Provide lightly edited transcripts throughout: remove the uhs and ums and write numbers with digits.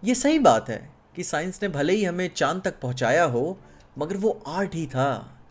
ये सही बात है कि साइंस ने भले ही हमें चांद तक पहुंचाया हो, मगर वो आर्ट ही था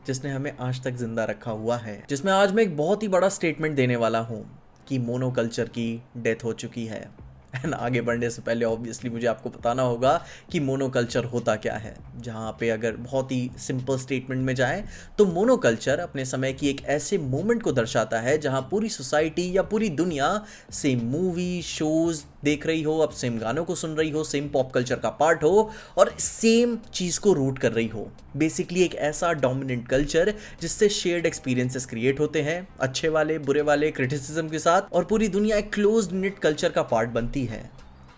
जिसने हमें आज तक जिंदा रखा हुआ है। जिसमें आज मैं एक बहुत ही बड़ा स्टेटमेंट देने वाला हूँ कि मोनोकल्चर की डेथ हो चुकी है। एंड आगे बढ़ने से पहले ऑब्वियसली मुझे आपको बताना होगा कि मोनोकल्चर होता क्या है। जहाँ पे अगर बहुत ही सिंपल स्टेटमेंट में जाए तो मोनोकल्चर अपने समय की एक ऐसे मोमेंट को दर्शाता है जहाँ पूरी सोसाइटी या पूरी दुनिया सेम मूवी शोज देख रही हो, अब सेम गानों को सुन रही हो, सेम पॉप कल्चर का पार्ट हो और सेम चीज़ को रूट कर रही हो। बेसिकली एक ऐसा डोमिनेंट कल्चर जिससे शेयर्ड एक्सपीरियंसेस क्रिएट होते हैं, अच्छे वाले बुरे वाले क्रिटिसिज्म के साथ, और पूरी दुनिया एक क्लोज्ड निट कल्चर का पार्ट बनती है।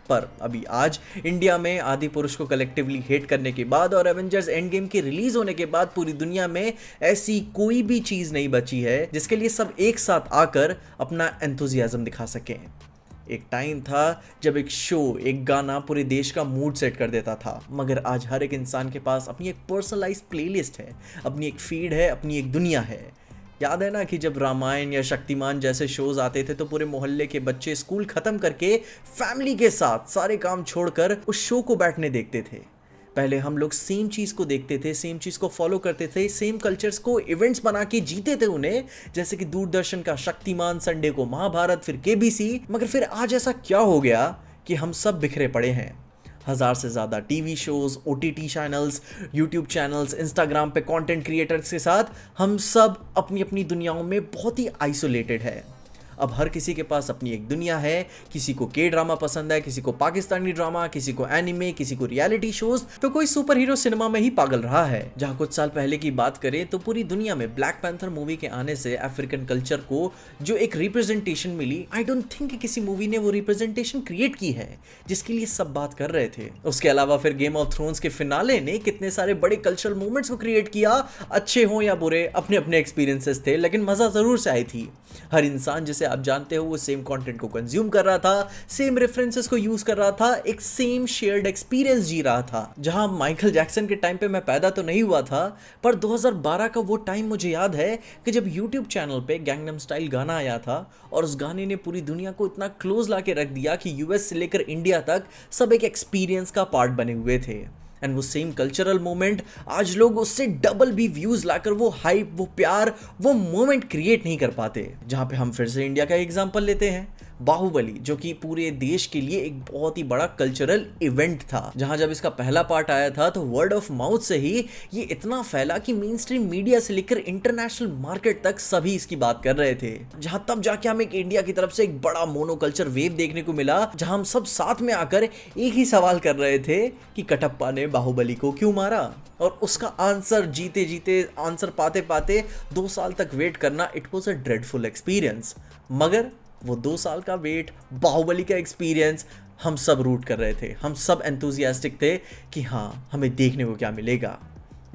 पर अभी आज इंडिया में आदि पुरुष को कलेक्टिवली हेट करने के बाद और एवेंजर्स एंड गेम के रिलीज होने के बाद पूरी दुनिया में ऐसी कोई भी चीज नहीं बची है जिसके लिए सब एक साथ आकर अपना एंथुजियाज्म दिखा सकें। एक टाइम था जब एक शो, एक गाना पूरे देश का मूड सेट कर देता था, मगर आज हर एक इंसान के पास अपनी एक पर्सनलाइज्ड प्लेलिस्ट है, अपनी एक फीड है, अपनी एक दुनिया है। याद है ना कि जब रामायण या शक्तिमान जैसे शोज आते थे तो पूरे मोहल्ले के बच्चे स्कूल खत्म करके फैमिली के साथ सारे काम छोड़कर उस शो को बैठने देखते थे। पहले हम लोग सेम चीज़ को देखते थे, सेम चीज़ को फॉलो करते थे, सेम कल्चर्स को इवेंट्स बना के जीते थे उन्हें, जैसे कि दूरदर्शन का शक्तिमान, संडे को महाभारत, फिर केबीसी। मगर फिर आज ऐसा क्या हो गया कि हम सब बिखरे पड़े हैं। 1000 से ज़्यादा TV shows, OTT channels, YouTube channels, Instagram पे कंटेंट क्रिएटर्स के साथ हम सब अपनी अपनी दुनियाओं में बहुत ही आइसोलेटेड है। अब हर किसी के पास अपनी एक दुनिया है। किसी को के ड्रामा पसंद है, किसी को पाकिस्तानी ड्रामा, किसी को एनिमे, किसी को रियलिटी शोज, तो कोई सुपर हीरो सिनेमा में ही पागल रहा है। जहां कुछ साल पहले की बात करें तो पूरी दुनिया में ब्लैक पैंथर मूवी के आने से अफ्रीकन कल्चर को जो एक रिप्रेजेंटेशन मिली, आई डोंट थिंक किसी मूवी ने वो रिप्रेजेंटेशन क्रिएट की है जिसके लिए सब बात कर रहे थे। उसके अलावा फिर गेम ऑफ थ्रोन्स के फिनाले ने कितने सारे बड़े कल्चरल मूवमेंट्स को क्रिएट किया। अच्छे हो या बुरे, अपने अपने एक्सपीरियंसेस थे, लेकिन मजा जरूर से आई थी। हर इंसान जिसे आप जानते हो वो सेम कंटेंट को कंज्यूम कर रहा था, सेम रेफरेंसेस को यूज कर रहा था, एक सेम शेयर्ड एक्सपीरियंस जी रहा था। जहां माइकल जैक्सन के टाइम पे मैं पैदा तो नहीं हुआ था, पर 2012 का वो टाइम मुझे याद है कि जब यूट्यूब चैनल पे गैंगनम स्टाइल गाना आया था और उस गाने ने पूरी दुनिया को इतना क्लोज लाके रख दिया कि यूएस से लेकर इंडिया तक सब एक एक्सपीरियंस का पार्ट बने हुए थे। एंड वो सेम कल्चरल मोमेंट आज लोग उससे डबल भी व्यूज लाकर वो हाइप, वो प्यार, वो मोमेंट क्रिएट नहीं कर पाते। जहां पे हम फिर से इंडिया का एग्जांपल लेते हैं, बाहुबली, जो कि पूरे देश के लिए एक बहुत ही बड़ा कल्चरल इवेंट था। जहां जब इसका पहला पार्ट आया था तो वर्ड ऑफ माउथ से ही ये इतना फैला कि मेन स्ट्रीम मीडिया से लेकर इंटरनेशनल मार्केट तक सभी इसकी बात कर रहे थे। जहां तब जाके हमें इंडिया की तरफ से एक बड़ा मोनोकल्चर वेव देखने को मिला, जहां हम सब साथ में आकर एक ही सवाल कर रहे थे कि कटप्पा ने बाहुबली को क्यों मारा। और उसका आंसर जीते जीते, आंसर पाते पाते 2 साल तक वेट करना, it was a dreadful experience. मगर वो 2 साल का वेट, बाहुबली का एक्सपीरियंस, हम सब रूट कर रहे थे, हम सब एंथुजियास्टिक थे कि हाँ हमें देखने को क्या मिलेगा।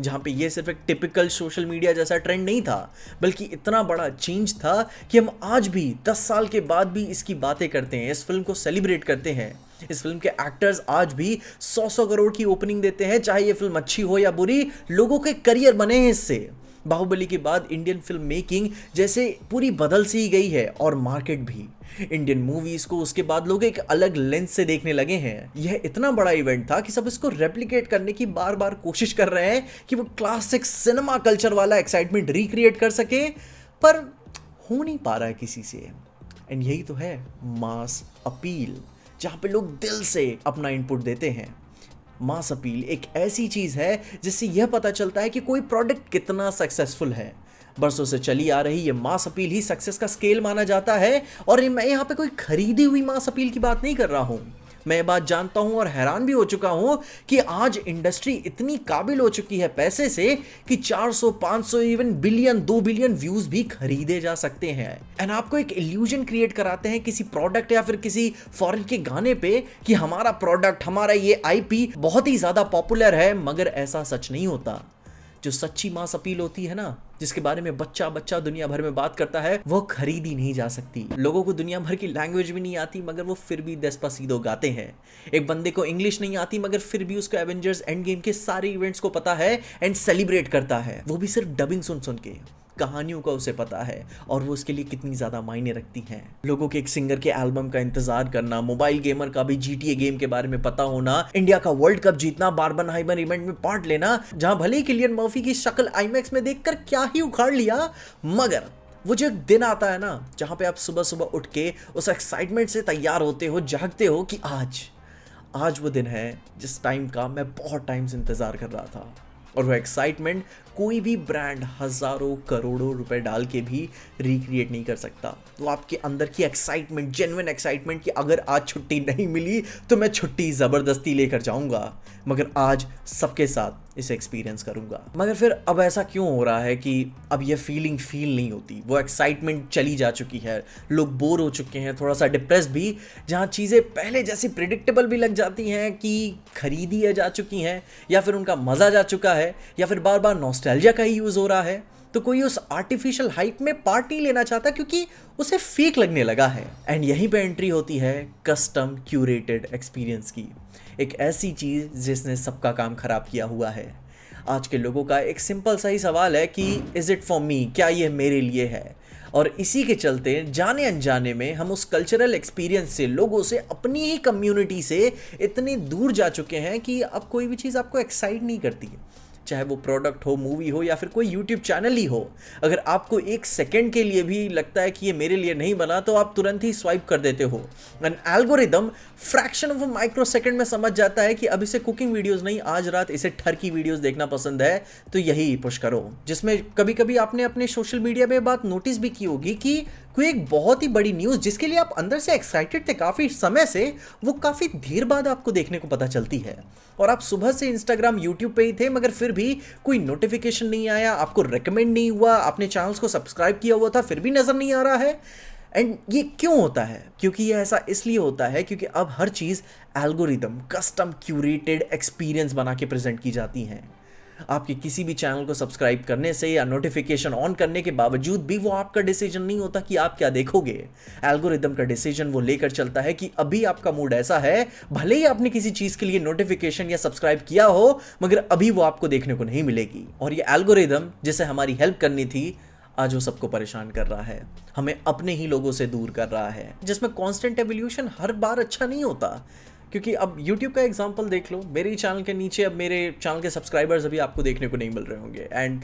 जहाँ पे ये सिर्फ एक टिपिकल सोशल मीडिया जैसा ट्रेंड नहीं था, बल्कि इतना बड़ा चेंज था कि हम आज भी 10 साल के बाद भी इसकी बातें करते हैं, इस फिल्म को सेलिब्रेट करते हैं। इस फिल्म के एक्टर्स आज भी 100-100 करोड़ की ओपनिंग देते हैं, चाहे ये फिल्म अच्छी हो या बुरी, लोगों के करियर बने हैं इससे। बाहुबली के बाद इंडियन फिल्म मेकिंग जैसे पूरी बदल सी गई है, और मार्केट भी। इंडियन मूवीज को उसके बाद लोग एक अलग लेंस से देखने लगे हैं। यह इतना बड़ा इवेंट था कि सब इसको रेप्लिकेट करने की बार बार कोशिश कर रहे हैं कि वो क्लासिक सिनेमा कल्चर वाला एक्साइटमेंट रिक्रिएट कर सके, पर हो नहीं पा रहा है किसी से। एंड यही तो है मास अपील, जहां पे लोग दिल से अपना इनपुट देते हैं। मास अपील एक ऐसी चीज है जिससे यह पता चलता है कि कोई प्रोडक्ट कितना सक्सेसफुल है। बरसों से चली आ रही ये मास अपील ही सक्सेस का स्केल माना जाता है। और मैं यहाँ पे कोई खरीदी हुई मास अपील की बात नहीं कर रहा हूं। मैं ये बात जानता हूं और हैरान भी हो चुका हूं कि आज इंडस्ट्री इतनी काबिल हो चुकी है पैसे से कि 400, 500, इवन बिलियन, 2 बिलियन व्यूज भी खरीदे जा सकते हैं। एंड आपको एक इल्यूजन क्रिएट कराते हैं किसी प्रोडक्ट या फिर किसी फॉरेन के गाने पे कि हमारा प्रोडक्ट, हमारा ये आईपी बहुत ही ज्यादा पॉपुलर है, मगर ऐसा सच नहीं होता। जो सच्ची मास अपील होती है ना, जिसके बारे में बच्चा बच्चा दुनिया भर में बात करता है, वो खरीदी नहीं जा सकती। लोगों को दुनिया भर की लैंग्वेज भी नहीं आती, मगर वो फिर भी डेस्पासीतो गाते हैं। एक बंदे को इंग्लिश नहीं आती, मगर फिर भी उसको एवेंजर्स एंड गेम के सारे इवेंट्स को पता है एंड सेलिब्रेट करता है, वो भी सिर्फ डबिंग सुन सुन के। कहानियों का उसे पता है और वो उसके लिए कितनी ज़्यादा मायने रखती हैं। लोगों के एक सिंगर के एल्बम का इंतजार करना, मोबाइल गेमर का भी GTA गेम के बारे में पता होना, इंडिया का वर्ल्ड कप जीतना, बार्बनहाइमर इवेंट में पार्ट लेना जहां भले ही किलियन मर्फी की शक्ल IMAX में देखकर क्या ही उखाड़ लिया, मगर वो जो एक दिन आता है ना जहां पे आप सुबह सुबह उठ के उस एक्साइटमेंट से तैयार होते हो, जागते हो कि आज वो दिन है जिस टाइम का मैं बहुत टाइम से इंतजार कर रहा था। और वो एक्साइटमेंट कोई भी ब्रांड हजारों करोड़ों रुपए डाल के भी रिक्रिएट नहीं कर सकता। वो आपके अंदर की एक्साइटमेंट, जेन्युइन एक्साइटमेंट कि अगर आज छुट्टी नहीं मिली तो मैं छुट्टी ज़बरदस्ती लेकर जाऊंगा, मगर आज सबके साथ इसे एक्सपीरियंस करूंगा। मगर फिर अब ऐसा क्यों हो रहा है कि अब ये फीलिंग फील नहीं होती, वो एक्साइटमेंट चली जा चुकी है, लोग बोर हो चुके हैं, थोड़ा सा डिप्रेस भी, जहाँ चीज़ें पहले जैसी प्रिडिक्टेबल भी लग जाती हैं कि खरीदी जा चुकी हैं, या फिर उनका मज़ा जा चुका है, या फिर बार बार नॉस्टैल्जिया का ही यूज़ हो रहा है। तो कोई उस आर्टिफिशियल हाइप में पार्ट नहीं लेना चाहता क्योंकि उसे फेक लगने लगा है। एंड यहीं पे एंट्री होती है कस्टम क्यूरेटेड एक्सपीरियंस की, एक ऐसी चीज़ जिसने सबका काम खराब किया हुआ है। आज के लोगों का एक सिंपल सा ही सवाल है कि इज़ इट फॉर मी, क्या ये मेरे लिए है? और इसी के चलते जाने अनजाने में हम उस कल्चरल एक्सपीरियंस से, लोगों से, अपनी ही कम्युनिटी से इतने दूर जा चुके हैं कि अब कोई भी चीज़ आपको एक्साइट नहीं करती है। चाहे वो प्रोडक्ट हो, मूवी हो, या फिर कोई यूट्यूब चैनल ही हो, अगर आपको एक सेकंड के लिए भी लगता है कि ये मेरे लिए नहीं बना तो आप तुरंत ही स्वाइप कर देते हो। And algorithm fraction of a micro second में समझ जाता है कि अब इसे कुकिंग वीडियोस नहीं, आज रात इसे ठरकी वीडियोस देखना पसंद है, तो यही पुश करो। जिसमें कभी कभी आपने अपने सोशल मीडिया में बात नोटिस भी की होगी कि कोई एक बहुत ही बड़ी न्यूज़ जिसके लिए आप अंदर से एक्साइटेड थे काफ़ी समय से, वो काफ़ी देर बाद आपको देखने को पता चलती है। और आप सुबह से इंस्टाग्राम, यूट्यूब पे ही थे, मगर फिर भी कोई नोटिफिकेशन नहीं आया, आपको रेकमेंड नहीं हुआ, आपने चैनल्स को सब्सक्राइब किया हुआ था फिर भी नज़र नहीं आ रहा है। एंड ये क्यों होता है? क्योंकि ये ऐसा इसलिए होता है क्योंकि अब हर चीज़ एल्गोरिदम, कस्टम क्यूरेटेड एक्सपीरियंस बना के प्रेजेंट की जाती हैं। आपके किसी भी चैनल को सब्सक्राइब करने से या नोटिफिकेशन ऑन करने के बावजूद भी वो आपका डिसीजन नहीं होता कि आप क्या देखोगे। एल्गोरिदम का डिसीजन वो लेकर चलता है कि अभी आपका मूड ऐसा है, भले ही आपने किसी चीज़ के लिए नोटिफिकेशन या सब्सक्राइब किया हो, मगर अभी वो आपको देखने को नहीं मिलेगी। और ये एल्गोरिदम जिसे हमारी हेल्प करनी थी, आज वो सबको परेशान कर रहा है, हमें अपने ही लोगों से दूर कर रहा है, जिसमें कांस्टेंट एवोल्यूशन हर बार अच्छा नहीं होता। क्योंकि अब YouTube का एग्जांपल देख लो, मेरे चैनल के नीचे अब मेरे चैनल के सब्सक्राइबर्स अभी आपको देखने को नहीं मिल रहे होंगे। एंड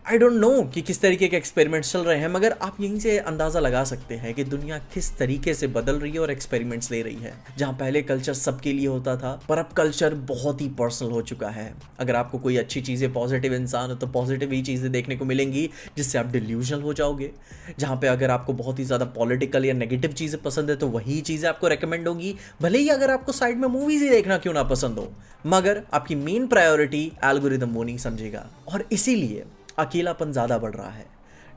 आई डोंट नो कि किस तरीके के एक्सपेरिमेंट्स चल रहे हैं, मगर आप यहीं से अंदाज़ा लगा सकते हैं कि दुनिया किस तरीके से बदल रही है और एक्सपेरिमेंट्स ले रही है। जहाँ पहले कल्चर सबके लिए होता था, पर अब कल्चर बहुत ही पर्सनल हो चुका है। अगर आपको कोई अच्छी चीज़ें, पॉजिटिव इंसान हो तो पॉजिटिव ही चीज़ें देखने को मिलेंगी जिससे आप डिल्यूजनल हो जाओगे। जहाँ पे अगर आपको बहुत ही ज़्यादा पॉलिटिकल या नेगेटिव चीज़ें पसंद है तो वही चीज़ें आपको रेकमेंड होंगी, भले ही अगर आपको साइड में मूवीज़ ही देखना क्यों ना पसंद हो, मगर आपकी मेन प्रायोरिटी एल्गोरिदम वो नहीं समझेगा। और इसीलिए अकेलापन ज़्यादा बढ़ रहा है,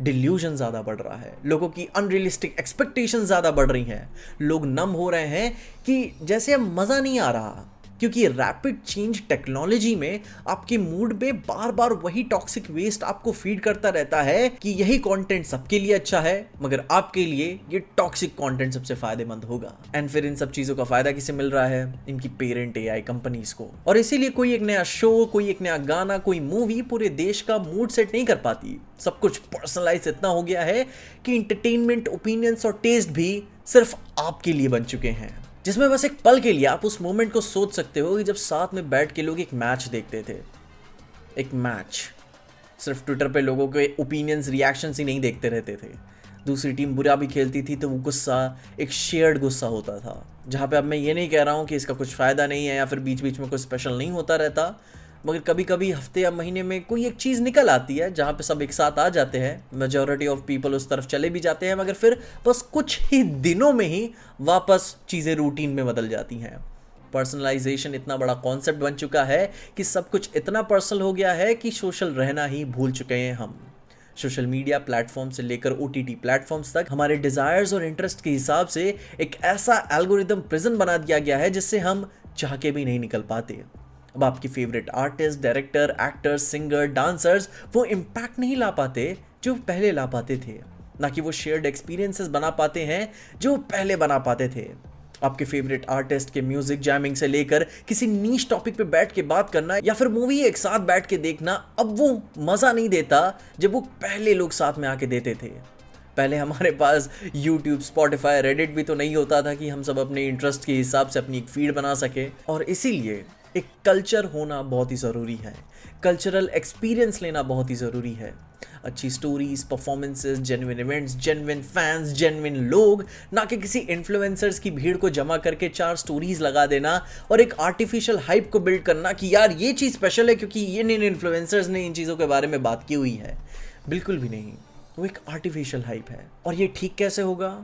डिल्यूजन ज़्यादा बढ़ रहा है, लोगों की अनरियलिस्टिक एक्सपेक्टेशन ज़्यादा बढ़ रही हैं, लोग नम हो रहे हैं कि जैसे अब मज़ा नहीं आ रहा। क्योंकि रैपिड चेंज टेक्नोलॉजी में आपके मूड में बार बार वही टॉक्सिक वेस्ट आपको फीड करता रहता है कि यही कंटेंट सबके लिए अच्छा है, मगर आपके लिए ये टॉक्सिक कंटेंट सबसे फायदेमंद होगा। एंड फिर इन सब चीज़ों का फायदा किसे मिल रहा है? इनकी पेरेंट AI कंपनीज को। और इसीलिए कोई एक नया शो, कोई एक नया गाना, कोई मूवी पूरे देश का मूड सेट नहीं कर पाती। सब कुछ पर्सनलाइज इतना हो गया है कि इंटरटेनमेंट, ओपिनियंस और टेस्ट भी सिर्फ आपके लिए बन चुके हैं, जिसमें बस एक पल के लिए आप उस मोमेंट को सोच सकते हो कि जब साथ में बैठ के लोग एक मैच देखते थे। एक मैच सिर्फ ट्विटर पे लोगों के ओपिनियंस, रिएक्शंस ही नहीं देखते रहते थे। दूसरी टीम बुरा भी खेलती थी तो वो गुस्सा एक शेयर्ड गुस्सा होता था। जहाँ पे अब मैं ये नहीं कह रहा हूँ कि इसका कुछ फ़ायदा नहीं है या फिर बीच बीच में कुछ स्पेशल नहीं होता रहता, मगर कभी कभी हफ्ते या महीने में कोई एक चीज़ निकल आती है जहाँ पे सब एक साथ आ जाते हैं। मेजॉरिटी ऑफ पीपल उस तरफ चले भी जाते हैं, मगर फिर बस कुछ ही दिनों में ही वापस चीज़ें रूटीन में बदल जाती हैं। पर्सनलाइजेशन इतना बड़ा कॉन्सेप्ट बन चुका है कि सब कुछ इतना पर्सनल हो गया है कि सोशल रहना ही भूल चुके हैं हम। सोशल मीडिया प्लेटफॉर्म से लेकर OTT प्लेटफॉर्म्स तक हमारे डिज़ायर्स और इंटरेस्ट के हिसाब से एक ऐसा एल्गोरिदम प्रिजन बना दिया गया है जिससे हम चाह के भी नहीं निकल पाते। अब आपकी favourite artist, director, actors, singer, dancers वो इम्पैक्ट नहीं ला पाते जो पहले ला पाते थे, ना कि वो शेयर्ड एक्सपीरियंसेस बना पाते हैं जो पहले बना पाते थे। आपके फेवरेट आर्टिस्ट के म्यूजिक जैमिंग से लेकर किसी नीश टॉपिक पे बैठ के बात करना या फिर मूवी एक साथ बैठ के देखना, अब वो मज़ा नहीं देता जब वो पहले लोग साथ में आके देते थे। पहले हमारे पास यूट्यूब, स्पॉटिफाई, रेडिट भी तो नहीं होता था कि हम सब अपने इंटरेस्ट के हिसाब से अपनी एक फीड बना सके। और इसीलिए एक कल्चर होना बहुत ही ज़रूरी है, कल्चरल एक्सपीरियंस लेना बहुत ही ज़रूरी है। अच्छी stories, performances, genuine events, genuine fans, genuine लोग, ना कि किसी इन्फ्लुएंसर्स की भीड़ को जमा करके 4 स्टोरीज लगा देना और एक आर्टिफिशियल हाइप को बिल्ड करना कि यार ये चीज़ स्पेशल है क्योंकि ये इन इन्फ्लुएंसर्स ने इन चीज़ों के बारे में बात की हुई है। बिल्कुल भी नहीं, वो एक आर्टिफिशियल हाइप है। और ये ठीक कैसे होगा?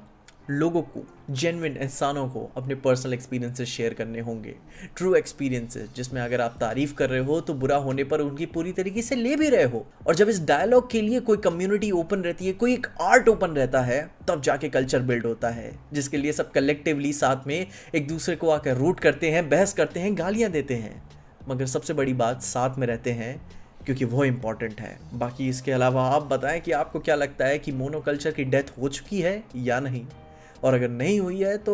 लोगों को, जेन्युइन इंसानों को अपने पर्सनल एक्सपीरियंसेस शेयर करने होंगे, ट्रू एक्सपीरियंसेस जिसमें अगर आप तारीफ कर रहे हो तो बुरा होने पर उनकी पूरी तरीके से ले भी रहे हो। और जब इस डायलॉग के लिए कोई कम्युनिटी ओपन रहती है, कोई एक आर्ट ओपन रहता है, तब जाके कल्चर बिल्ड होता है, जिसके लिए सब कलेक्टिवली साथ में एक दूसरे को आकर रूट करते हैं, बहस करते हैं, गालियाँ देते हैं, मगर सबसे बड़ी बात साथ में रहते हैं क्योंकि वो इम्पॉर्टेंट है। बाकी इसके अलावा आप बताएं कि आपको क्या लगता है कि मोनोकल्चर की डेथ हो चुकी है या नहीं, और अगर नहीं हुई है तो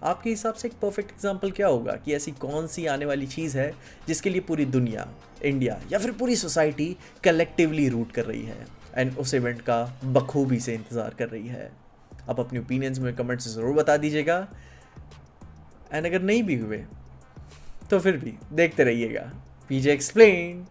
आपके हिसाब से एक परफेक्ट एग्जांपल क्या होगा कि ऐसी कौन सी आने वाली चीज़ है जिसके लिए पूरी दुनिया, इंडिया या फिर पूरी सोसाइटी कलेक्टिवली रूट कर रही है एंड उस इवेंट का बखूबी से इंतज़ार कर रही है। आप अपनी ओपिनियंस में कमेंट से ज़रूर बता दीजिएगा, एंड अगर नहीं भी हुए तो फिर भी देखते रहिएगा पीजे एक्सप्लेन।